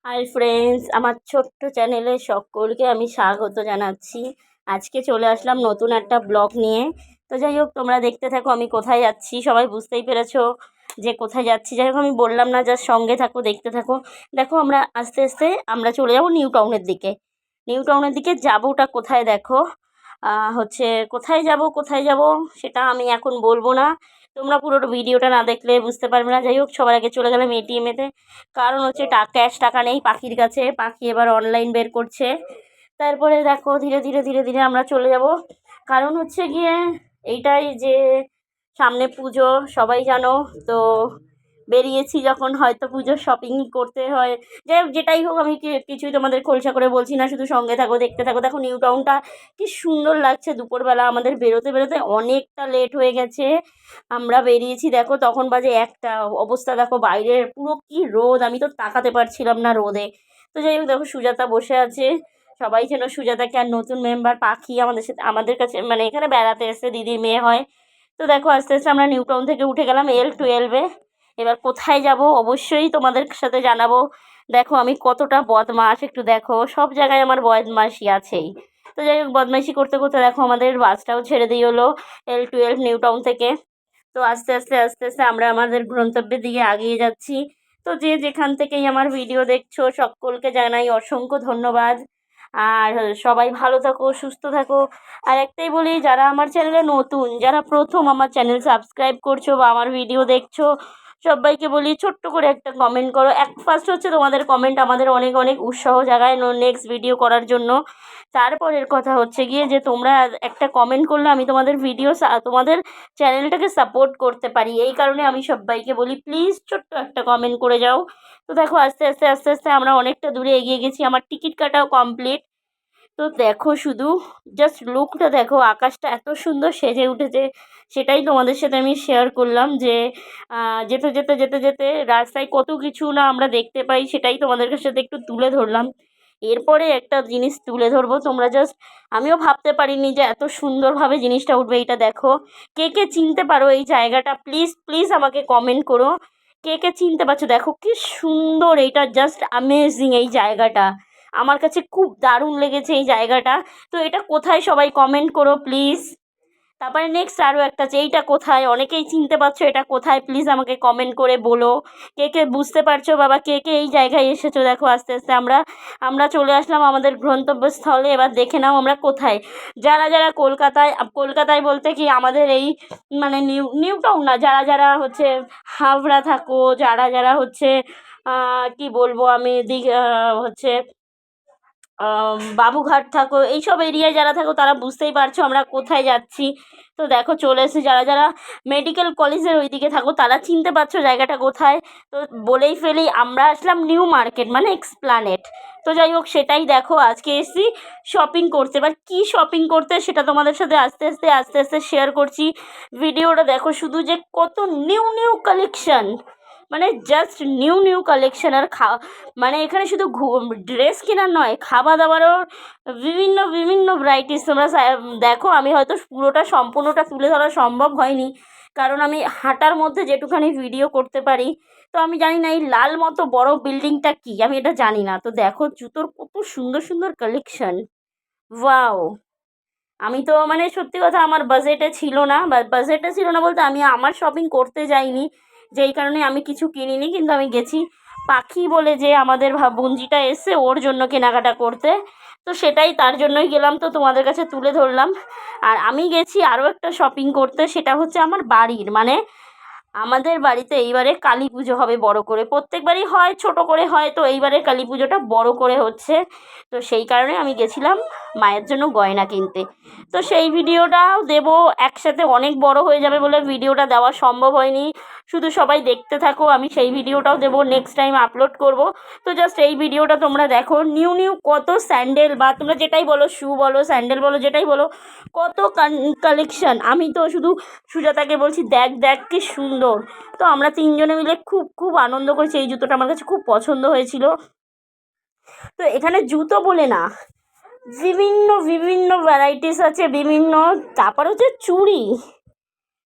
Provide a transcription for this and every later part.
Hi friends, আমার ছোট্ট চ্যানেলে সকলকে আমি স্বাগত জানাচ্ছি। আজকে চলে আসলাম নতুন একটা ব্লগ নিয়ে। তো যাই হোক, তোমরা দেখতে থাকো আমি কোথায় যাচ্ছি। সবাই বুঝতেই পেরেছো যে কোথায় যাচ্ছি। যাই হোক, আমি বললাম না, জাস্ট সঙ্গে থাকো, দেখতে থাকো। দেখো, আমরা আস্তে আস্তে আমরা চলে যাবো নিউ টাউনের দিকে। নিউ টাউনের দিকে যাবোটা কোথায় দেখো। হচ্ছে কোথায় যাব সেটা আমি এখন বলবো না। তোমরা পুরো ভিডিওটা না দেখলে বুঝতে পারবে না। যাই হোক, সবার আগে চলে গেলাম এটিএমেতে। কারণ হচ্ছে ক্যাশ টাকা নেই পাখির কাছে। পাখি এবার অনলাইন বের করছে। তারপরে দেখো, ধীরে ধীরে ধীরে ধীরে আমরা চলে যাব। কারণ হচ্ছে গিয়ে এইটাই যে সামনে পুজো, সবাই জানো তো। বেরিয়েছি যখন, হয়তো পুজোর শপিং করতে হয়। যাই হোক, যেটাই হোক, আমি কিছুই তোমাদের খোলসা করে বলছি না, শুধু সঙ্গে থাকো, দেখতে থাকো। দেখো নিউ টাউনটা কি সুন্দর লাগছে। দুপুরবেলা আমাদের বেরোতে বেরোতে অনেকটা লেট হয়ে গেছে। আমরা বেরিয়েছি, দেখো তখন বাজে একটা। অবস্থা দেখো বাইরের, পুরো কি রোদ, আমি তো তাকাতে পারছিলাম না রোদে। তো যাই হোক, দেখো সুজাতা বসে আছে। সবাই যেন সুজাতাকে, আর নতুন মেম্বার পাখি আমাদের সাথে, আমাদের কাছে মানে এখানে বেড়াতে এসে, দিদির মেয়ে হয়। তো দেখো আস্তে আস্তে আমরা নিউ টাউন থেকে উঠে গেলাম L12-এ। এবার কোথায় যাব অবশ্যই তোমাদের সাথে জানাবো। দেখো আমি কতটা বদমাশ, একটু দেখো, সব জায়গায় আমার বদমাশি আছেই। তো যাই হোক, বদমাইশি করতে করতে দেখো আমাদের বাসটাও ছেড়ে দিয়ে হলো L12 নিউ টাউন থেকে। তো আস্তে আস্তে আস্তে আস্তে আমরা আমাদের গন্তব্যের দিকে এগিয়ে যাচ্ছি। তো যে যেখান থেকেই আমার ভিডিও দেখছো সকলকে জানাই অসংখ্য ধন্যবাদ। আর সবাই ভালো থাকো, সুস্থ থাকো। আর একটাই বলি, যারা আমার চ্যানেলে নতুন, যারা প্রথম আমার চ্যানেল সাবস্ক্রাইব করছো বা আমার ভিডিও দেখছো, সবাইকে বলি ছোট্ট করে একটা কমেন্ট করো। ফার্স্ট হচ্ছে তোমাদের কমেন্ট আমাদের অনেক অনেক উৎসাহ জাগায় নেক্সট ভিডিও করার জন্য। তারপরের কথা হচ্ছে গিয়ে যে তোমরা একটা কমেন্ট করলে আমি তোমাদের ভিডিও, তোমাদের চ্যানেলটাকে সাপোর্ট করতে পারি। এই কারণে আমি সবাইকে বলি, প্লিজ ছোট্ট একটা কমেন্ট করে যাও। তো দেখো আস্তে আস্তে আস্তে আস্তে আমরা অনেকটা দূরে এগিয়ে গেছি। আমার টিকিট কাটাও কমপ্লিট। তো দেখো শুধু জাস্ট লুকটা দেখো, আকাশটা এত সুন্দর সেজে উঠেছে। সেটাই তোমাদের সাথে আমি শেয়ার করলাম যে যেতে যেতে যেতে যেতে রাস্তায় কত কিছু না আমরা দেখতে পাই, সেটাই তোমাদের সাথে একটু তুলে ধরলাম। এরপরে একটা জিনিস তুলে ধরবো, তোমরা জাস্ট, আমিও ভাবতে পারিনি যে এত সুন্দরভাবে জিনিসটা উঠবে। এটা দেখো, কে কে চিনতে পারো এই জায়গাটা, প্লিজ প্লিজ আমাকে কমেন্ট করো। কে কে চিনতে পারছো, দেখো কি সুন্দর, এইটা জাস্ট অ্যামেজিং এই জায়গাটা। আমার কাছে খুব দারুণ লেগেছে এই জায়গাটা। তো এটা কোথায় সবাই কমেন্ট করো প্লিজ। তারপরে নেক্সট আরও একটা আছে, এইটা কোথায়, অনেকেই চিনতে পারছো এটা কোথায়, প্লিজ আমাকে কমেন্ট করে বলো। কে কে বুঝতে পারছো বাবা, কে কে এই জায়গায় এসেছো। দেখো আস্তে আস্তে আমরা আমরা চলে আসলাম আমাদের গন্তব্যস্থলে। এবার দেখে নাও আমরা কোথায়। যারা যারা কলকাতায়, কলকাতায় বলতে কি আমাদের এই মানে নিউ টাউন না, যারা যারা হচ্ছে হাওড়া থাকো, যারা যারা হচ্ছে কি বলবো আমি, হচ্ছে বাবুঘাট থাকো, এইসব এরিয়ায় যারা থাকো তারা বুঝতেই পারছো আমরা কোথায় যাচ্ছি। তো দেখো চলে এসে, যারা যারা মেডিকেল কলেজের ওইদিকে থাকো তারা চিনতে পারছো জায়গাটা কোথায়। তো বলেই ফেলি, আমরা আসলাম নিউ মার্কেট মানে এক্সপ্ল্যানেড। তো যাই হোক, সেটাই দেখো, আজকে এসেছি শপিং করতে। এবার কী শপিং করতে সেটা তোমাদের সাথে আস্তে আস্তে আস্তে আস্তে শেয়ার করছি। ভিডিওটা দেখো শুধু, যে কত নিউ নিউ কালেকশন, মানে জাস্ট নিউ নিউ কালেকশন। আর মানে এখানে শুধু ড্রেস কেনার নয়, খাওয়া দাওয়ারও বিভিন্ন বিভিন্ন ভ্যারাইটিস তোমরা দেখো। আমি হয়তো পুরোটা সম্পূর্ণটা তুলে ধরা সম্ভব হয়নি, কারণ আমি হাঁটার মধ্যে যেটুখানি ভিডিও করতে পারি। তো আমি জানি না এই লাল মতো বড় বিল্ডিংটা কি, আমি এটা জানি না। তো দেখো জুতোর কত সুন্দর সুন্দর কালেকশন, ওয়াও। আমি তো মানে সত্যি কথা, আমার বাজেটে ছিল না, বাজেটে ছিল না বলতে আমি আমার শপিং করতে যাইনি, যেই কারণে আমি কিছু কিনিনি। কিন্তু আমি গেছি পাখি বলে যে আমাদের বোনজিটা এসে, ওর জন্য কেনাকাটা করতে। তো সেটাই, তার জন্যই গেলাম, তো তোমাদের কাছে তুলে ধরলাম। আর আমি গেছি আরও একটা শপিং করতে, সেটা হচ্ছে আমার বাড়ির, মানে আমাদের বাড়িতে এইবারে কালী পুজো হবে বড় করে। প্রত্যেকবারই হয় ছোট করে হয়, তো এইবারে কালী পুজোটা বড় করে হচ্ছে। তো সেই কারণে আমি গেছিলাম মায়ের জন্য গয়না কিনতে। তো সেই ভিডিওটাও দেবো একসাথে, অনেক বড় হয়ে যাবে বলে ভিডিওটা দেওয়া সম্ভব হয়নি। শুধু সবাই দেখতে থাকো, আমি সেই ভিডিওটাও দেবো, নেক্সট টাইম আপলোড করব। তো জাস্ট এই ভিডিওটা তোমরা দেখো, নিউ নিউ কত স্যান্ডেল, বা তোমরা যেটাই বলো, শু বলো, স্যান্ডেল বলো, যেটাই বলো, কত কালেকশন। আমি তো শুধু সুজাতাকে বলছি, দেখ দেখ কি সুন্দর। তো আমরা তিনজনে মিলে খুব খুব আনন্দ করেছি। এই জুতোটা আমার কাছে খুব পছন্দ হয়েছিল। তো এখানে জুতো বলে না, বিভিন্ন বিভিন্ন ভ্যারাইটিস আছে, বিভিন্ন। তারপর হচ্ছে চুড়ি,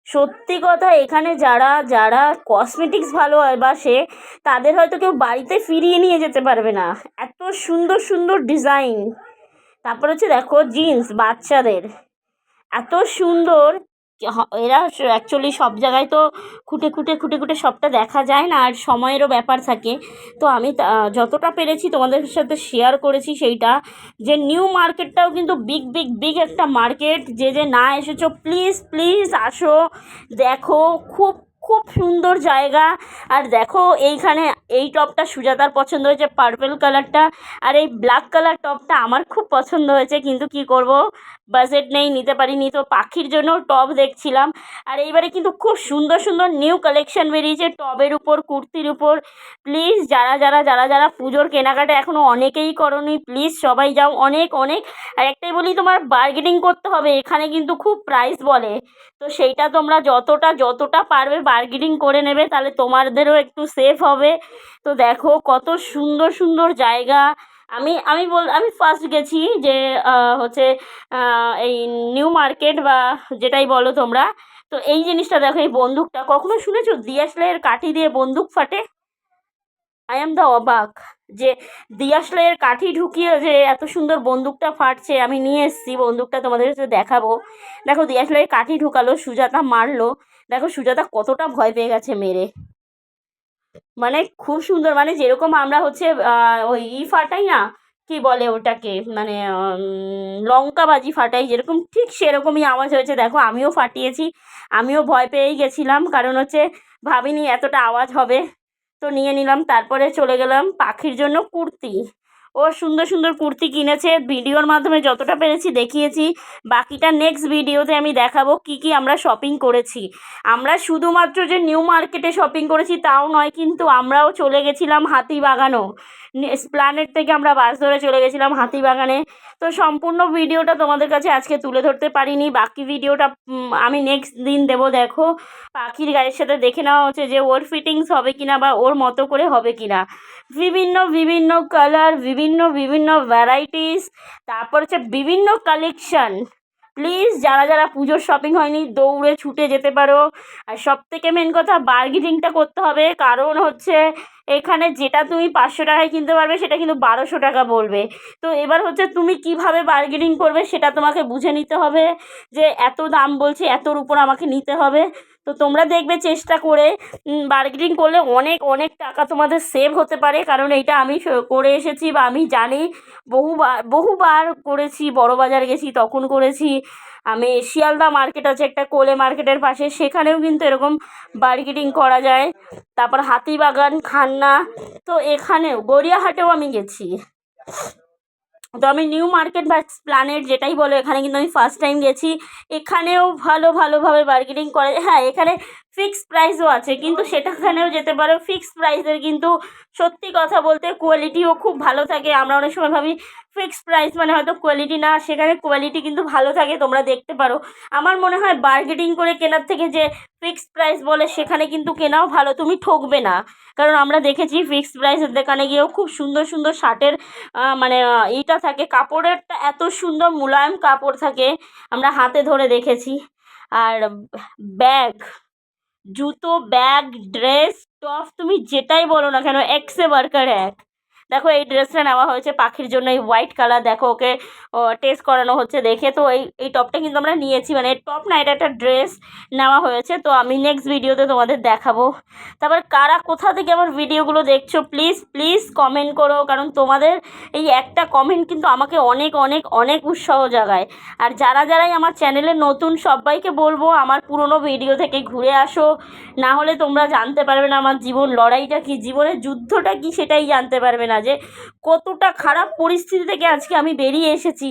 সত্যি কথা, এখানে যারা যারা কসমেটিক্স ভালোবাসে তাদের হয়তো কেউ বাড়িতে ফিরিয়ে নিয়ে যেতে পারবে না, এত সুন্দর সুন্দর ডিজাইন। তারপর হচ্ছে দেখো জিন্স বাচ্চাদের, এত সুন্দর। এরা অ্যাকচুয়ালি সব জায়গায় তো খুঁটে খুঁটে সবটা দেখা যায় না, আর সময়েরও ব্যাপার থাকে। তো আমি যতটা পেরেছি তোমাদের সাথে শেয়ার করেছি সেইটা, যে নিউ মার্কেটটাও কিন্তু বিগ বিগ বিগ একটা মার্কেট। যে যে না এসেছো প্লিজ প্লিজ আসো, দেখো, খুব খুব সুন্দর জায়গা। আর দেখো এইখানে এই টপটা সুজাতার পছন্দ হয়েছে, পার্পেল কালারটা, আর এই ব্ল্যাক কালার টপটা আমার খুব পছন্দ হয়েছে, কিন্তু কি করব, বাজেট নেই, নিতে পারিনি। তো পাখির জন্য টপ দেখছিলাম। আর এইবারে কিন্তু খুব সুন্দর সুন্দর নিউ কালেকশন বেরিয়েছে টবের উপর, কুর্তির উপর। প্লিজ যারা পুজোর কেনাকাটা এখনও অনেকেই করনি, প্লিজ সবাই যাও, অনেক অনেক। আর একটাই বলি, তোমার বার্গেনিং করতে হবে, এখানে কিন্তু খুব প্রাইস বলে। তো সেইটা তোমরা যতটা পারবে বার্গেনিং করে নেবে, তাহলে তোমাদেরও একটু সেফ হবে। তো দেখো কত সুন্দর সুন্দর জায়গা। আমি ফার্স্ট গেছি যে হচ্ছে এই নিউ মার্কেট বা যেটাই বলো তোমরা। তো এই জিনিসটা দেখো, এই বন্দুকটা কখনো শুনেছো দিয়াশলাইয়ের কাঠি দিয়ে বন্দুক ফাটে? আই অ্যাম দ্য অবাক, যে দিয়াশলাইয়ের কাঠি ঢুকিয়ে যে এত সুন্দর বন্দুকটা ফাটছে। আমি নিয়ে এসেছি বন্দুকটা, তোমাদের সাথে দেখাবো। দেখো দিয়াশলাইয়ের কাঠি ঢুকালো, সুজাতা মারলো, দেখো সুজাতা কতটা ভয় পেয়ে গেছে মেরে। মানে খুব সুন্দর, মানে যেরকম আমরা হচ্ছে ওই ফাটাই না, কি বলে ওটাকে, মানে লঙ্কা বাজি ফাটাই যেরকম, ঠিক সেরকমই আওয়াজ হয়েছে। দেখো আমিও ফাটিয়েছি, আমিও ভয় পেয়েই গেছিলাম, কারণ হচ্ছে ভাবিনি এতটা আওয়াজ হবে। তো নিয়ে নিলাম, তারপরে চলে গেলাম পাখির জন্য কুর্তি। ও সুন্দর সুন্দর কুর্তি কিনেছে, ভিডিওর মাধ্যমে যতটা পেরেছি দেখিয়েছি। বাকিটা নেক্সট ভিডিওতে আমি দেখাবো কি কি আমরা শপিং করেছি। আমরা শুধুমাত্র যে নিউ মার্কেটে শপিং করেছি তাও নয়, কিন্তু আমরাও চলে গেছিলাম হাতিবাগানও। এসপ্ল্যানেড থেকে আমরা বাস ধরে চলে গেছিলাম হাতিবাগানে। তো সম্পূর্ণ ভিডিওটা তোমাদের কাছে আজকে তুলে ধরতে পারিনি, বাকি ভিডিওটা আমি নেক্সট দিন দেবো। দেখো পাখির গায়ের সাথে দেখে নেওয়া হচ্ছে যে ওর ফিটিংস হবে কিনা, বা ওর মতো করে হবে কিনা। বিভিন্ন বিভিন্ন কালার, বিভিন্ন বিভিন্ন ভ্যারাইটিস, তারপর হচ্ছে বিভিন্ন কালেকশান। প্লিজ যারা পুজোর শপিং হয়নি দৌড়ে ছুটে যেতে পারো। আর সবথেকে মেন কথা, বার্গেনিংটা করতে হবে, কারণ হচ্ছে এখানে যেটা তুমি 500 টাকায় কিনতে পারবে সেটা কিন্তু 1200 টাকা বলবে। তো এবার হচ্ছে তুমি কিভাবে বার্গেনিং করবে সেটা তোমাকে বুঝে নিতে হবে, যে এত দাম বলছে, এতর উপর আমাকে নিতে হবে। তো তোমরা দেখবে চেষ্টা করে, বার্গেনিং করলে অনেক অনেক টাকা তোমাদের সেভ হতে পারে, কারণ এইটা আমি করে এসেছি বা আমি জানি। বহুবার করেছি, বড়বাজার গেছি তখন করেছি। আমি শিয়ালদা মার্কেট আছে একটা কোলে মার্কেটের পাশে, সেখানেও কিন্তু এরকম বার্গেনিং করা যায়। তারপর হাতিবাগান, খান্না, তো এখানেও গড়িয়াহাটেও আমি গেছি। তো আমি নিউ মার্কেট বা এসপ্ল্যানেড যেটাই বলো, এখানে কিন্তু আমি ফার্স্ট টাইম গেছি। এখানেও ভালোভাবে বার্গেনিং করে। হ্যাঁ, এখানে ফিক্সড প্রাইসও আছে, কিন্তু সেটাখানেও যেতে পারো। ফিক্সড প্রাইসের কিন্তু সত্যি কথা বলতে কোয়ালিটিও খুব ভালো থাকে। আমরা অনেক সময় ভাবি ফিক্সড প্রাইস মানে হয়তো কোয়ালিটি না, সেখানে কোয়ালিটি কিন্তু ভালো থাকে, তোমরা দেখতে পারো। আমার মনে হয় বার্গেনিং করে কেনার থেকে যে ফিক্সড প্রাইস বলে সেখানে কিন্তু কেনাও ভালো, তুমি ঠকবে না। কারণ আমরা দেখেছি ফিক্সড প্রাইসের দোকানে গিয়েও খুব সুন্দর সুন্দর শার্টের মানে এইটা থাকে, কাপড়েরটা এত সুন্দর মোলায়েম কাপড় থাকে, আমরা হাতে ধরে দেখেছি। আর ব্যাগ, জুতো, ব্যাগ, ড্রেস, টপ, তুমি যেটাই বলো না কেন, এক্সে বার্কার এক। দেখো এই ড্রেসটা নেওয়া হয়েছে পাখির জন্য, এই হোয়াইট কালার, দেখো ওকে টেস্ট করানো হচ্ছে দেখে। তো এই টপটা কিন্তু আমরা নিয়েছি, মানে টপ না, এটা একটা ড্রেস নেওয়া হয়েছে। তো আমি নেক্সট ভিডিওতে তোমাদের দেখাবো। তারপর কারা কোথা থেকে আমার ভিডিওগুলো দেখছো প্লিজ প্লিজ কমেন্ট করো, কারণ তোমাদের এই একটা কমেন্ট কিন্তু আমাকে অনেক অনেক অনেক উৎসাহ জাগায়। আর যারাই আমার চ্যানেলে নতুন সবাইকে বলবো আমার পুরনো ভিডিও থেকে ঘুরে আসো, না হলে তোমরা জানতে পারবে না আমার জীবন লড়াইটা কী, জীবনের যুদ্ধটা কী, সেটাই জানতে পারবে না, যে কতটা খারাপ পরিস্থিতি থেকে আজকে আমি বেরিয়ে এসেছি।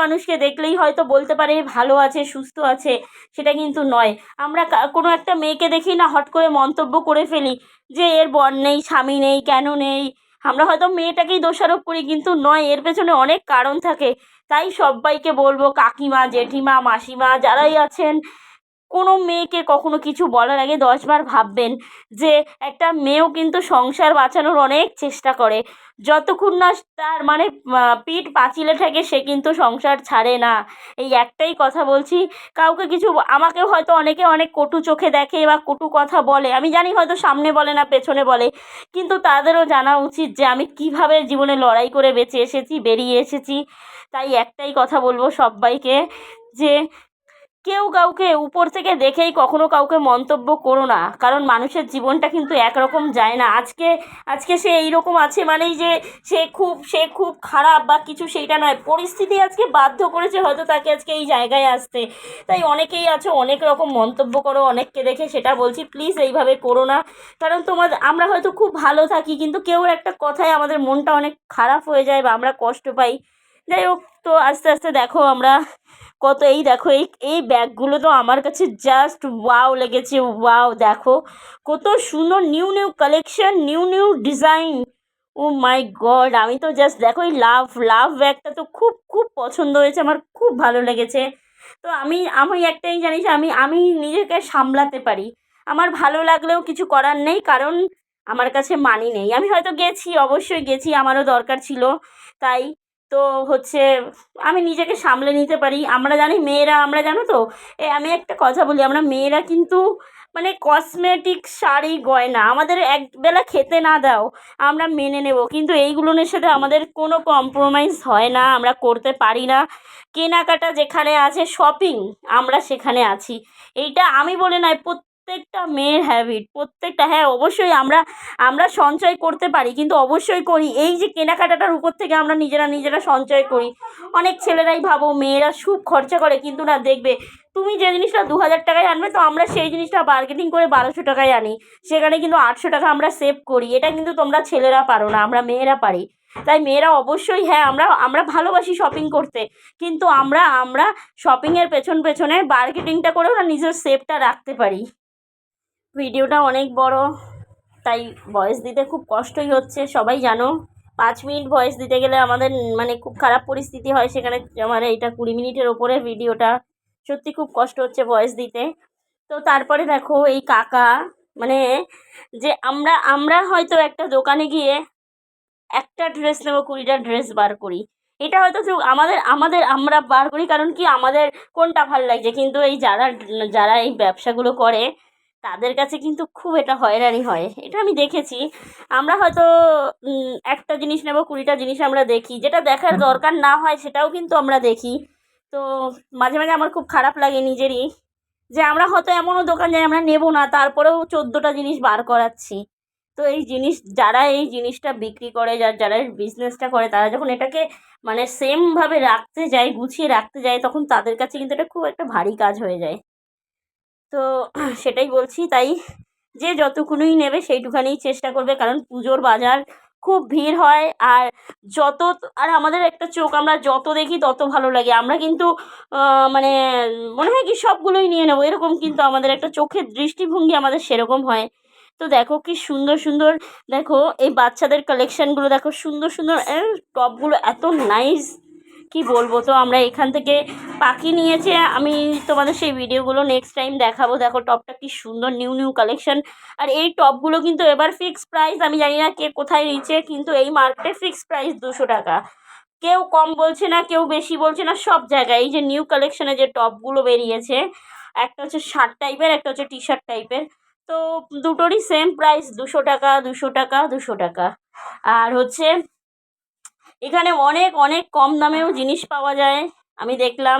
মানুষকে দেখলেই হয়তো বলতে পারে ভালো আছে, সুস্থ আছে, সেটা কিন্তু নয়। আমরা কোনো একটা মেয়েকে দেখি না, হট করে মন্তব্য করে ফেলি যে এর বর নেই, স্বামী নেই, কেন নেই। আমরা হয়তো মেয়েটাকেই দোষারোপ করি, কিন্তু নয়, এর পেছনে অনেক কারণ থাকে। তাই সবাইকে বলবো, কাকিমা, জেঠিমা, মাসিমা যারাই আছেন, কোনো মেয়েকে কখনো কিছু বলার আগে 10বার ভাববেন যে একটা মেয়েও কিন্তু সংসার বাঁচানোর অনেক চেষ্টা করে, যতক্ষণ না তার মানে পিঠ পাঁচিলে ঠেকে সে কিন্তু সংসার ছাড়ে না। এই একটাই কথা বলছি, কাউকে কিছু আমাকেও হয়তো অনেকে অনেক কটু চোখে দেখে বা কটু কথা বলে, আমি জানি হয়তো সামনে বলে না পেছনে বলে, কিন্তু তাদেরও জানা উচিত যে আমি কিভাবে জীবনে লড়াই করে বেঁচে এসেছি, বেরিয়ে এসেছি। তাই একটাই কথা বলবো সব্বাইকে যে কেউ কাউকে উপর থেকে দেখেই কখনো কাউকে মন্তব্য করো না, কারণ মানুষের জীবনটা কিন্তু একরকম যায় না। আজকে আজকে সে এইরকম আছে মানেই যে সে খুব খারাপ বা কিছু, সেইটা নয়, পরিস্থিতি আজকে বাধ্য করেছে হয়তো তাকে আজকে এই জায়গায় আসতে। তাই অনেকেই আছো অনেক রকম মন্তব্য করো অনেককে দেখে, সেটা বলছি প্লিজ এইভাবে করো না। কারণ আমরা হয়তো খুব ভালো থাকি, কিন্তু কেউ একটা কথায় আমাদের মনটা অনেক খারাপ হয়ে যায় বা আমরা কষ্ট পাই। যাই হোক, তো আস্তে আস্তে দেখো আমরা কত, এই দেখো এই ব্যাগগুলো তো আমার কাছে জাস্ট ওয়াও লেগেছে, ওয়াও দেখো কত সুন্দর, new new collection, new new design. Oh my god, আমি তো জাস্ট দেখো এই লাভ লাভ ব্যাগটা তো খুব খুব পছন্দ হয়েছে, আমার খুব ভালো লেগেছে। তো আমি আমি একটাই জানিস, আমি আমি নিজেকে সামলাতে পারি, আমার ভালো লাগলেও কিছু করার নেই, কারণ আমার কাছে মানি নেই। আমি হয়তো গেছি, অবশ্যই গেছি, আমারও দরকার ছিল, তাই তো হচ্ছে আমি নিজেকে সামলে নিতে পারি। আমরা জানি মেয়েরা, আমরা জানো তো, আমি একটা কথা বলি, আমরা মেয়েরা কিন্তু মানে কসমেটিক, শাড়ি, গয়না আমাদের একবেলা খেতে না দাও আমরা মেনে নেব, কিন্তু এইগুলোর সাথে আমাদের কোনো কম্প্রোমাইজ হয় না, আমরা করতে পারি না। কেনাকাটা যেখানে আছে, শপিং, আমরা সেখানে আছি। এইটা আমি বলে নয়, প্রত্যেকটা মেয়ের হ্যাবিট, প্রত্যেকটা, হ্যাঁ অবশ্যই আমরা আমরা সঞ্চয় করতে পারি, কিন্তু অবশ্যই করি, এই যে কেনাকাটাটার উপর থেকে আমরা নিজেরা নিজেরা সঞ্চয় করি। অনেক ছেলেরাই ভাবো মেয়েরা খুব খরচা করে, কিন্তু না, দেখবে তুমি যে জিনিসটা 2000 টাকায় আনবে, তো আমরা সেই জিনিসটা বার্গেনিং করে 1200 টাকায় আনি, সেখানে কিন্তু 800 টাকা আমরা সেভ করি। এটা কিন্তু তোমরা ছেলেরা পারো না, আমরা মেয়েরা পারি। তাই মেয়েরা অবশ্যই, হ্যাঁ আমরা আমরা ভালোবাসি শপিং করতে, কিন্তু আমরা আমরা শপিংয়ের পেছনে বার্গেনিংটা করেও না নিজের সেভটা রাখতে পারি। ভিডিওটা অনেক বড়, তাই ভয়েস দিতে খুব কষ্টই হচ্ছে, সবাই জানো। 5 মিনিট ভয়েস দিতে গেলে আমাদের মানে খুব খারাপ পরিস্থিতি হয়, সেখানে আমার এইটা 20 মিনিটের ওপরে ভিডিওটা, সত্যি খুব কষ্ট হচ্ছে ভয়েস দিতে। তো তারপরে দেখো এই কাকা, মানে যে আমরা আমরা হয়তো একটা দোকানে গিয়ে একটা ড্রেস নেবো, 20টা ড্রেস বার করি, এটা হয়তো আমাদের আমাদের আমরা বার করি কারণ কি আমাদের কোনটা ভালো লাগছে, কিন্তু এই যারা যারা এই ব্যবসাগুলো করে তাদের কাছে কিন্তু খুব এটা হয়রানি হয়, এটা আমি দেখেছি। আমরা হয়তো একটা জিনিস নেব, 20টা জিনিস আমরা দেখি, যেটা দেখার দরকার না হয় সেটাও কিন্তু আমরা দেখি। তো মাঝে মাঝে আমার খুব খারাপ লাগে নিজেরই, যে আমরা হয়তো এমনও দোকান যাই আমরা নেব না, তারপরেও 14টা জিনিস বার করাচ্ছি। তো এই জিনিস, যারা এই জিনিসটা বিক্রি করে, যারা এই বিজনেসটা করে, তারা যখন এটাকে মানে সেমভাবে রাখতে যায়, গুছিয়ে রাখতে যায়, তখন তাদের কাছে কিন্তু এটা খুব একটা ভারী কাজ হয়ে যায়। তো সেটাই বলছি, তাই যে যতটুকুনই নেবে সেইটুখানিই চেষ্টা করবে, কারণ পুজোর বাজার খুব ভিড় হয়। আর যত, আর আমাদের একটা চোখ, আমরা যত দেখি তত ভালো লাগে, আমরা কিন্তু মানে মনে হয় কি সবগুলোই নিয়ে নেবো এরকম, কিন্তু আমাদের একটা চোখের দৃষ্টিভঙ্গি আমাদের সেরকম হয়। তো দেখো কি সুন্দর সুন্দর, দেখো এই বাচ্চাদের কালেকশানগুলো দেখো, সুন্দর সুন্দর টপগুলো এত নাইস, কি বলবো। তো আমরা এখান থেকে পাখি নিয়েছে, আমি তোমাদের সেই ভিডিওগুলো নেক্সট টাইম দেখাবো। দেখো টপটা কি সুন্দর, নিউ নিউ কালেকশন। আর এই টপগুলো কিন্তু এবার ফিক্সড প্রাইস, আমি জানি না কে কোথায় নিচ্ছে, কিন্তু এই মার্কেটে ফিক্সড প্রাইস 200 টাকা, কেউ কম বলছে না, কেউ বেশি বলছে না, সব জায়গায় এই যে নিউ কালেকশনে যে টপগুলো বেরিয়েছে, একটা হচ্ছে শার্ট টাইপের, একটা হচ্ছে টি শার্ট টাইপের, তো দুটোরই সেম প্রাইস, 200 টাকা, 200 টাকা, 200 টাকা। আর হচ্ছে এখানে অনেক অনেক কম দামেও জিনিস পাওয়া যায়। আমি দেখলাম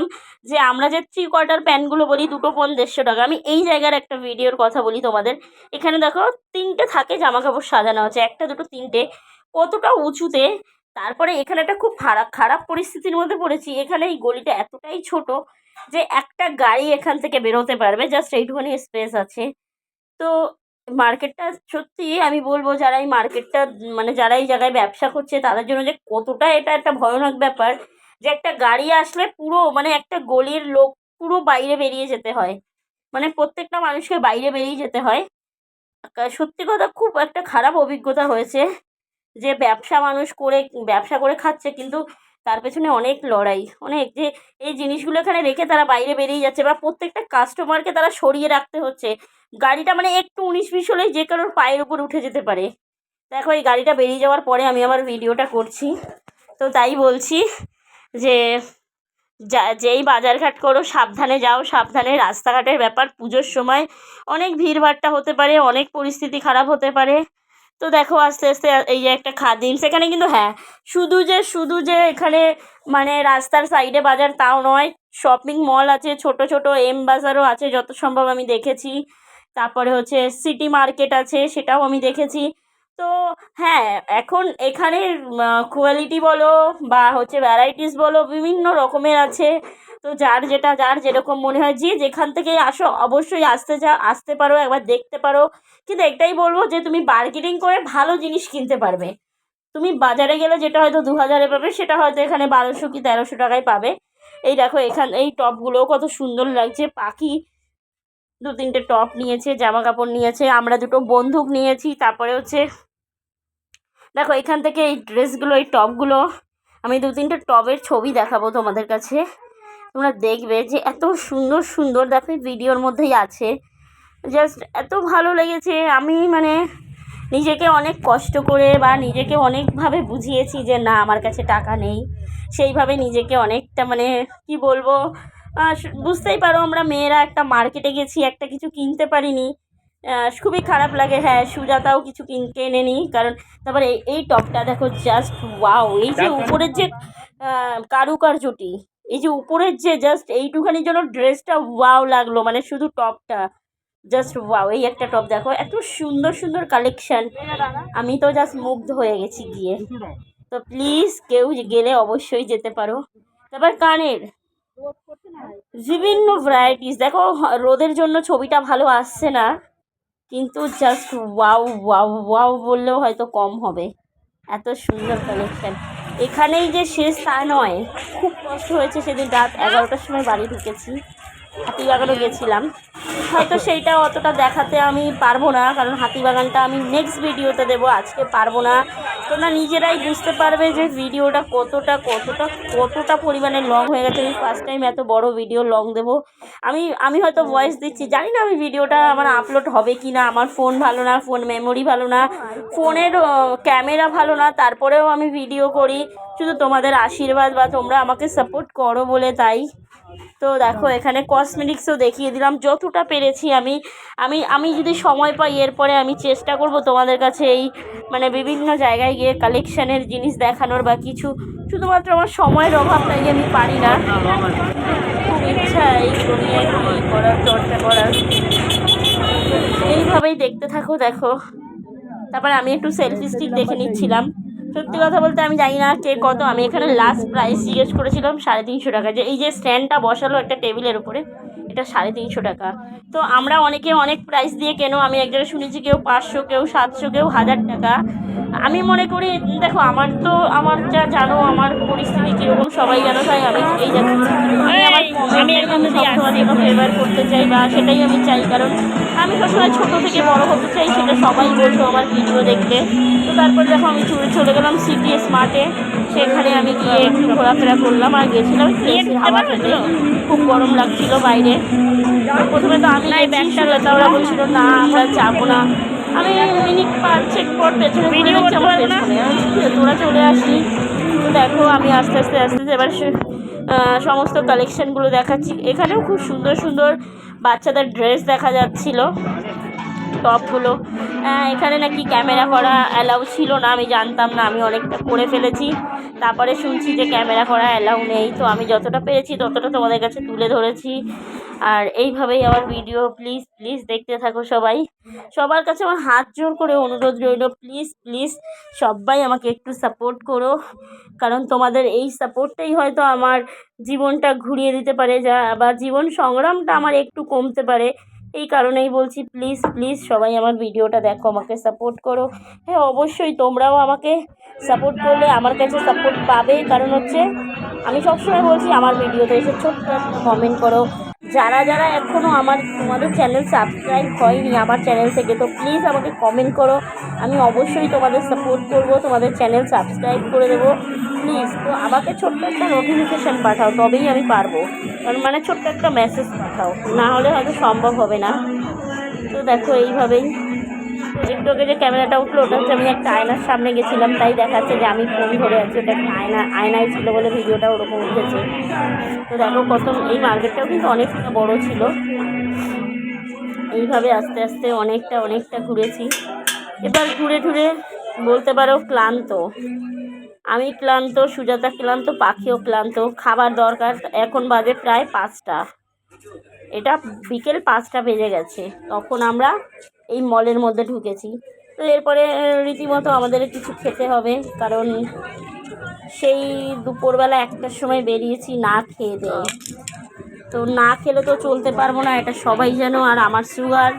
যে আমরা যে 3/4 প্যান্টগুলো বলি, দুটো পণ 150 টাকা। আমি এই জায়গার একটা ভিডিওর কথা বলি তোমাদের, এখানে দেখো 3টে থাকে জামা কাপড় সাজানো আছে, একটা দুটো তিনটে, কতটা উঁচুতে। তারপরে এখানে একটা খুব খারাপ খারাপ পরিস্থিতির মধ্যে পড়েছি, এখানে এই গলিটা এতটাই ছোট যে একটা গাড়ি এখান থেকে বেরোতে পারবে, জাস্ট এইটুখানি স্পেস আছে। তো মার্কেটটা সত্যি আমি বলবো, যারা এই মার্কেটটা মানে যারা এই জায়গায় ব্যবসা করছে তাদের জন্য যে কতটা এটা একটা ভয়ানক ব্যাপার, যে একটা গাড়ি আসলে পুরো মানে একটা গলির লোক পুরো বাইরে বেরিয়ে যেতে হয়, মানে প্রত্যেকটা মানুষকে বাইরে বেরিয়ে যেতে হয়। সত্যি কথা খুব একটা খারাপ অভিজ্ঞতা হয়েছে, যে ব্যবসা মানুষ করে ব্যবসা করে খাচ্ছে, কিন্তু তার পেছনে অনেক লড়াই, অনেক যে এই জিনিসগুলো এখানে রেখে তারা বাইরে বেরিয়ে যাচ্ছে, বা প্রত্যেকটা কাস্টমারকে তারা সরিয়ে রাখতে হচ্ছে। গাড়িটা মানে একটু 19-20 হলেই যে কারোর পায়ের উপর উঠে যেতে পারে। দেখো এই গাড়িটা বেরিয়ে যাওয়ার পরে আমি আবার ভিডিওটা করছি। তো তাই বলছি যে যেই বাজারঘাট করো সাবধানে যাও, সাবধানে। রাস্তাঘাটের ব্যাপার, পুজোর সময় অনেক ভিড়ভাট্টা হতে পারে, অনেক পরিস্থিতি খারাপ হতে পারে। তো দেখো আস্তে আস্তে এই যে একটা খাদিম, সেখানে কিন্তু হ্যাঁ শুধু যে এখানে মানে রাস্তার সাইডে বাজার তাও নয়, শপিং মল আছে, ছোট ছোট এম বাজারও আছে যত সম্ভব আমি দেখেছি। তারপরে হচ্ছে সিটি মার্কেট আছে, সেটাও আমি দেখেছি। তো হ্যাঁ, এখন এখানে কোয়ালিটি বলো বা হচ্ছে ভ্যারাইটিস বলো বিভিন্ন রকমের আছে। তো যার যেরকম মনে হয়, যে যেখান থেকেই আসো অবশ্যই আসতে পারো, একবার দেখতে পারো। কিন্তু একটাই বলবো যে তুমি বার্গেনিং করে ভালো জিনিস কিনতে পারবে। তুমি বাজারে গেলে যেটা হয়তো 2000-এ পাবে, সেটা হয়তো এখানে 1200 কি 1300 টাকায় পাবে। এই দেখো এই টপগুলোও কত সুন্দর লাগছে। পাখি 2-3টে টপ নিয়েছে, জামা কাপড় নিয়েছে, আমরা 2টো বন্দুক নিয়েছি। তারপরে হচ্ছে দেখো এখান থেকে এই ড্রেসগুলো, এই টপগুলো, আমি 2-3টে টপের ছবি দেখাবো তোমাদের কাছে, তোমরা দেখবে যে এত সুন্দর সুন্দর। দেখো ভিডিওর মধ্যেই আছে, জাস্ট এত ভালো লেগেছে। আমি মানে নিজেকে অনেক কষ্ট করে বা নিজেকে অনেকভাবে বুঝিয়েছি যে না আমার কাছে টাকা নেই, সেইভাবে নিজেকে অনেকটা মানে কি বলবো, বুঝতেই পারো আমরা মেয়েরা একটা মার্কেটে গেছি, একটা কিছু কিনতে পারিনি, খুবই খারাপ লাগে। হ্যাঁ, সুজাতাও কিছু কিনে নিই, কারণ তারপরে এই টপটা দেখো, জাস্ট ওয়াও। এই যে উপরের যে কারুকার্যটি, এই যে উপরের যে জাস্ট এইটুখানির জন্য ড্রেসটা ওয়াও লাগলো, মানে শুধু টপটা জাস্ট ওয়াও। এই একটা টপ দেখো, এত সুন্দর সুন্দর কালেকশান, আমি তো জাস্ট মুগ্ধ হয়ে গেছি গিয়ে। তো প্লিজ কেউ গেলে অবশ্যই যেতে পারো। তারপর কানের বিভিন্ন ভ্যারাইটিস দেখো, রোদের জন্য ছবিটা ভালো আসছে না, কিন্তু জাস্ট ওয়াও ওয়াও ওয়াও বললেও হয়তো কম হবে, এত সুন্দর কালেকশান। এখানেই যে শেষ তা নয়, খুব কষ্ট হয়েছে। সেদিন রাত 11টার সময় বাড়ি ঢুকেছি, হাতিবাগানও গেছিলাম, হয়তো সেইটা অতটা দেখাতে আমি পারবো না, কারণ হাতিবাগানটা আমি নেক্সট ভিডিওতে দেবো, আজকে পারবো না। তোমরা নিজেরাই বুঝতে পারবে যে ভিডিওটা কতটা পরিমাণে লং হয়ে গেছে। আমি ফার্স্ট টাইম এত বড় ভিডিও লং দেবো। আমি হয়তো ভয়েস দিচ্ছি, জানি না আমি ভিডিওটা আমার আপলোড হবে কি না। আমার ফোন ভালো না, ফোন মেমোরি ভালো না, ফোনের ক্যামেরা ভালো না, তারপরেও আমি ভিডিও করি শুধু তোমাদের আশীর্বাদ বা তোমরা আমাকে সাপোর্ট করো বলে, তাই। তো দেখো এখানে কসমেটিক্সও দেখিয়ে দিলাম যতটা পেরেছি। আমি যদি সময় পাই এরপরে আমি চেষ্টা করব তোমাদের কাছে এই মানে বিভিন্ন জায়গায় গিয়ে কালেকশানের জিনিস দেখানোর বা কিছু। শুধুমাত্র আমার সময়ের অভাব, তাই আমি পারি না। খুব ইচ্ছা এইগুলো নিয়ে করার, চর্চা করার। এইভাবেই দেখতে থাকো। দেখো তারপরে আমি একটু সেলফি স্টিক দেখে নিচ্ছিলাম। সত্যি কথা বলতে আমি জানি না কে কত, আমি এখানে লাস্ট প্রাইস জিজ্ঞেস করেছিলাম 350 টাকা। যে এই যে স্ট্যান্ডটা বসালো একটা টেবিলের উপরে, এটা 350 টাকা। তো আমরা অনেকে অনেক প্রাইস দিয়ে কেনো, আমি এক জায়গায় শুনেছি কেউ 500, কেউ 700, কেউ 1000 টাকা। আমি মনে করি দেখো আমার যা জানো আমার পরিস্থিতি কীরকম সবাই জানো, তাই আমি এই আমি আমার সবসময় ফেভার করতে চাই, বা সেটাই আমি চাই, কারণ আমি সবসময় ছোটো থেকে বড় হতে চাই, সেটা সবাই বলছো আমার ভিডিও দেখলে। তো তারপরে দেখো আমি চলে গেলাম সিটি স্মার্টে, সেখানে আমি গিয়ে একটু ঘোরাফেরা করলাম, আর গেছিলাম হাওয়া খেতে। খুব গরম লাগছিল বাইরে। প্রথমে তো আমি ওরা বলছিল না আমরা যাবো না। আমি মিনিট 5 পর পেছনে ভিডিও করতে পারবো না, তোরা চলে আসি। তো দেখো আমি আস্তে আস্তে এবার সমস্ত কালেকশানগুলো দেখাচ্ছি। এখানেও খুব সুন্দর সুন্দর বাচ্চাদের ড্রেস দেখা যাচ্ছিলো, টপগুলো। এখানে নাকি ক্যামেরা করা অ্যালাউ ছিল না, আমি জানতাম না, আমি অনেকটা করে ফেলেছি। তারপরে শুনছি যে ক্যামেরা করা অ্যালাউ নেই। তো আমি যতটা পেরেছি ততটা তোমাদের কাছে তুলে ধরেছি। আর এইভাবেই আমার ভিডিও প্লিজ প্লিজ দেখতে থাকো সবাই। সবার কাছে আমার হাত জোর করে অনুরোধ রইল, প্লিজ প্লিজ সবাই আমাকে একটু সাপোর্ট করো, কারণ তোমাদের এই সাপোর্টটাই হয়তো আমার জীবনটা ঘুরিয়ে দিতে পারে, বা জীবন সংগ্রামটা আমার একটু কমতে পারে। এই কারণেই বলছি প্লিজ প্লিজ সবাই আমার ভিডিওটা দেখো, আমাকে সাপোর্ট করো। হ্যাঁ অবশ্যই তোমরাও আমাকে সাপোর্ট করলে আমার কাছে সাপোর্ট পাবে, কারণ হচ্ছে আমি সবসময় বলছি আমার ভিডিওতে এসে ছোট্ট একটা কমেন্ট করো, যারা যারা এখনও তোমাদের চ্যানেল সাবস্ক্রাইব হয়নি আমার চ্যানেল থেকে, তো প্লিজ আমাকে কমেন্ট করো, আমি অবশ্যই তোমাদের সাপোর্ট করব, তোমাদের চ্যানেল সাবস্ক্রাইব করে দেবো প্লিজ। তো আমাকে ছোট্ট একটা নোটিফিকেশান পাঠাও, তবেই আমি পারবো, কারণ মানে ছোট্ট একটা মেসেজ পাঠাও, না হলে হয়তো সম্ভব হবে না। তো দেখো এইভাবেই একটু আগে যে ক্যামেরাটা উঠলো ওটা হচ্ছে আমি একটা আয়নার সামনে গেছিলাম, তাই দেখাচ্ছে যে আমি ফোন ধরে আছি, ওটা একটা আয়নায় ছিল বলে ভিডিওটা ওরকম উঠেছে। তো দেখো কত, এই মার্কেটটাও কিন্তু অনেকটা বড় ছিল। এইভাবে আস্তে আস্তে অনেকটা ঘুরেছি। এবার ঘুরে ঘুরে বলতে পারো ক্লান্ত, আমি ক্লান্ত, সুজাতা ক্লান্ত, পাখিও ক্লান্ত, খাবার দরকার। এখন বাজে প্রায় 5টা, এটা বিকেল 5টা বেজে গেছে, তখন আমরা এই মলের মধ্যে ঢুকেছি। তো এরপরে রীতিমতো আমাদের কিছু খেতে হবে, কারণ সেই দুপুরবেলা 1টার সময় বেরিয়েছি না খেয়ে দেয়, তো না খেলে তো চলতে পারবো না, এটা সবাই জানো। আর আমার সুগার,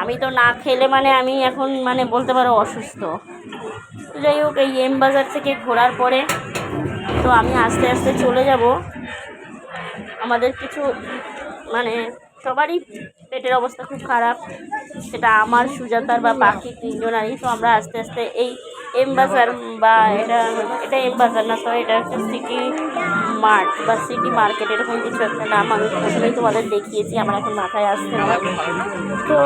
আমি তো না খেলে মানে আমি এখন মানে বলতে পারো অসুস্থ। তো যাই হোক, এই এম বাজার থেকে ঘোরার পরে তো আমি আস্তে আস্তে চলে যাব। আমাদের কিছু মানে সবারই পেটের অবস্থা খুব খারাপ, সেটা আমার, সুজাতার বা বাকি 3জনারই। তো আমরা আস্তে আস্তে এই এম বাজার বা এটা এম বাজার না, তো এটা হচ্ছে সিটি মার্ট বা সিটি মার্কেট, এরকম কিছু একটা নাম আমি প্রথমেই তোমাদের দেখিয়েছি, আমার এখন মাথায় আসছে না। তো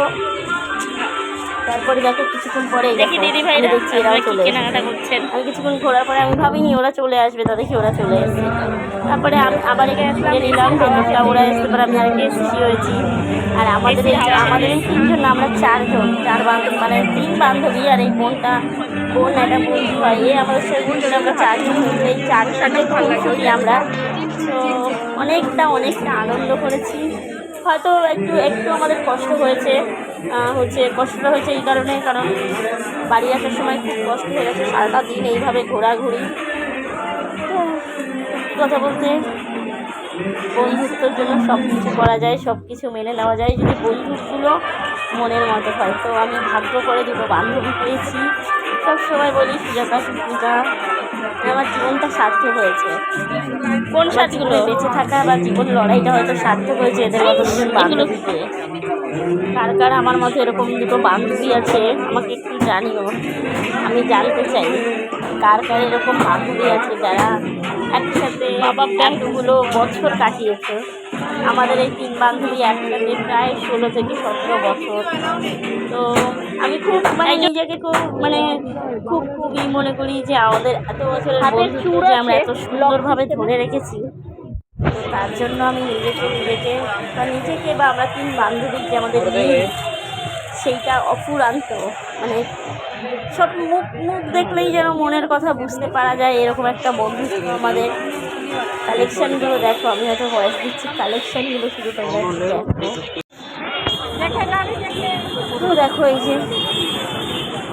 তারপরে দেখো কিছুক্ষণ পরে দেখি দিদি ভাইরা দেখছি এরাও চলে করছেন। আমি কিছুক্ষণ ঘোরার পরে আমি ভাবিনি ওরা চলে আসবে, তা দেখি ওরা চলে এসেছে। তারপরে আমি আবার এখানে নিলাম ভেতরটা, ওরা এসে পরে আমি আরেকটা এসেছি হয়েছি। আর আমাদের এই 3জন, আমরা 4জন, 4 বান্ধব, মানে 3 বান্ধবী আর এই বোন একটা বন্ধু হয়, এই আমাদের সেগুন জন্য আমরা 4জন হয়েছি। এই 4জনের খুঁজছি আমরা। তো অনেকটা আনন্দ করেছি। হয়তো একটু আমাদের কষ্ট হয়েছে, কষ্টটা হয়েছে এই কারণে, কারণ বাড়ি আসার সময় খুব কষ্ট হয়ে গেছে, সারাটা দিন এইভাবে ঘোরাঘুরি। তো কথা বলতে বন্ধুত্বের জন্য সব কিছু করা যায়, সব কিছু মেনে নেওয়া যায়, যদি বন্ধুগুলো মনের মতো হয়। তো আমি ভাগ্য করে 2 বান্ধবী পেয়েছি। সবসময় বলি সুজাতা, সুস্মিতা, আমার জীবনটা সার্থক হয়েছে। কোন সাথীগুলো বেঁচে থাকা বা জীবন লড়াইটা হয়তো সার্থক হয়েছে এদের মতো 2 বান্ধবীকে। কার কার আমার মতো এরকম 2 বান্ধবী আছে আমাকে একটু জানিও, আমি জানতে চাই কার কার এরকম বান্ধবী আছে যারা একসাথে এতগুলো বছর কাটিয়েছে। আমাদের এই 3 বান্ধবী একসাথে প্রায় 16 থেকে 17 বছর। তো আমি খুব নিজেকে খুবই মনে করি যে আমাদের এত বছরের বন্ধুত্ব যে আমরা এত সুন্দরভাবে ধরে রেখেছি। তো তার জন্য আমি নিজেকে বা আমরা 3 বান্ধবী যে আমাদের সেইটা অফুরান্ত, মানে সব মুখ দেখলেই যেন মনের কথা বুঝতে পারা যায়, এরকম একটা বন্ধুত্ব আমাদের। কালেকশানগুলো দেখো, আমি হয়তো ভয়েস দিচ্ছি, কালেকশানগুলো শুধু তোমরা দেখো। দেখো এই যে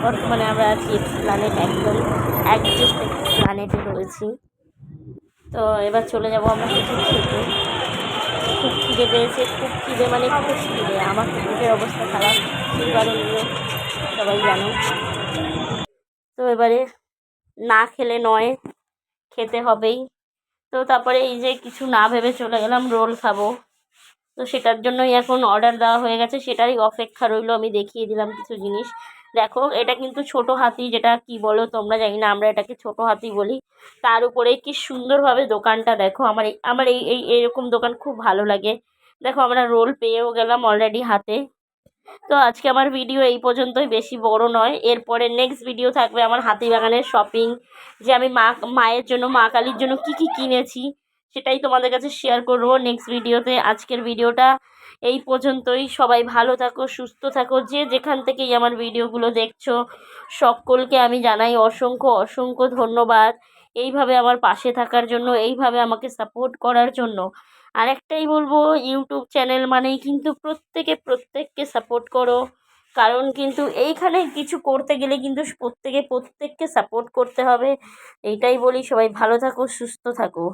বর্তমানে আমরা আছি প্ল্যানেট, একদম একজাস্ট প্ল্যানেটে রয়েছি। তো এবার চলে যাব আমরা কিছু খেতে। খুব খিদে পেয়েছে, খুব খিদে, মানে খুব খিদে। আমার পেটের অবস্থা খারাপ, সেই কারণে সবাই জানো। তো এবারে না খেলে নয়, খেতে হবেই। তো তারপরে এই যে কিছু না ভেবে চলে গেলাম রোল খাবো, তো সেটার জন্যই এখন অর্ডার দেওয়া হয়ে গেছে, সেটারই অপেক্ষা রইলো। আমি দেখিয়ে দিলাম কিছু জিনিস। দেখো এটা কিন্তু ছোট হাতি, যেটা কি বলো তোমরা জানি না, আমরা এটাকে ছোট হাতি বলি। তার উপরে কি সুন্দরভাবে দোকানটা দেখো, আমার এই এরকম দোকান খুব ভালো লাগে। দেখো আমরা রোল পেয়েও গেলাম অলরেডি হাতে। তো আজকে আমার ভিডিও এই পর্যন্তই, বেশি বড় নয়। এরপরে নেক্সট ভিডিও থাকবে আমার হাতিবাগানের শপিং, যে আমি মায়ের জন্য, মা কালীর জন্য কি কি কিনেছি সেটাই তোমাদের কাছে শেয়ার করবো নেক্সট ভিডিওতে। আজকের ভিডিওটা এই পর্যন্তই। সবাই ভালো থাকো, সুস্থ থাকো, যে যেখান থেকেই আমার ভিডিওগুলো দেখছো সকলকে আমি জানাই অসংখ্য ধন্যবাদ এইভাবে আমার পাশে থাকার জন্য, এইভাবে আমাকে সাপোর্ট করার জন্য। আর একটাই বলবো, ইউটিউব চ্যানেল মানেই কিন্তু প্রত্যেককে সাপোর্ট করো, কারণ কিন্তু এইখানে কিছু করতে গেলে কিন্তু প্রত্যেককে সাপোর্ট করতে হবে। এইটাই বলি, সবাই ভালো থাকো, সুস্থ থাকো।